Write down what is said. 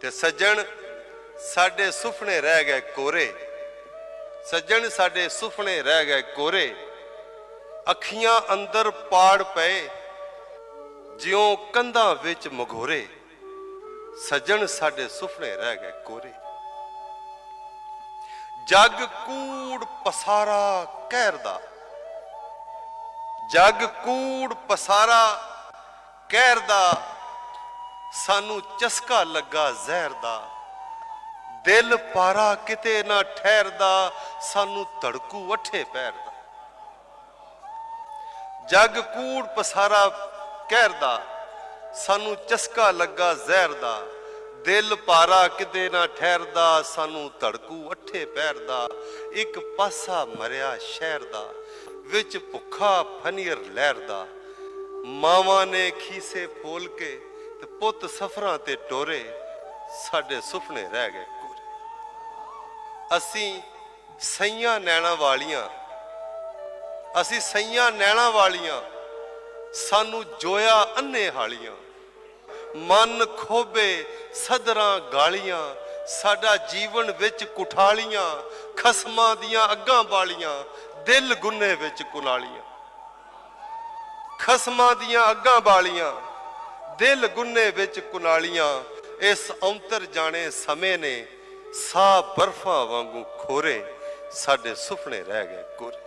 ते सज्जन साडे सुपने रह गए कोरे, सज्जन साडे सुपने रह गए कोरे, अखियां अंदर पाड़ पे ज्यों कंधां विच मघोरे, सज्जन साडे सुपने रह गए कोरे। जग कूड़ पसारा कहरदा, जग कूड़ पसारा कहरदा, सानू चस्का लगा जहर दा, दिल पारा किते ना ठहरदा, सानू धड़कू अठे पैर दा। जग कूड़ पसारा कहरदा, सानू चस्का लगा जहर दा, दिल पारा किते ना ठहरदा, सानू धड़कू अठे पैर दा। एक पासा मरिया शहर दा, विच भुखा फनीर लहर दा, मावां ने खीसे फोल के ते पुत सफरां ते टोरे, साडे सुपने रह गए कोरे। असीं सईयां नैणा वालियां, असीं सईयां नैणा वालियां, सानू जोया अन्ने हालियां, मन खोबे सदरां गालियां, साडा जीवन विच कुठालियां, खसमां दियां अग्गां बालियां, दिल गुन्ने विच कुलालियां। खसमां दियां अग्गां बालियां, दिल गुन्ने विच कुनालियां, इस औंतर जाने समय ने साह बर्फां वांगू खोरे, साडे सुपने रह गए कोरे।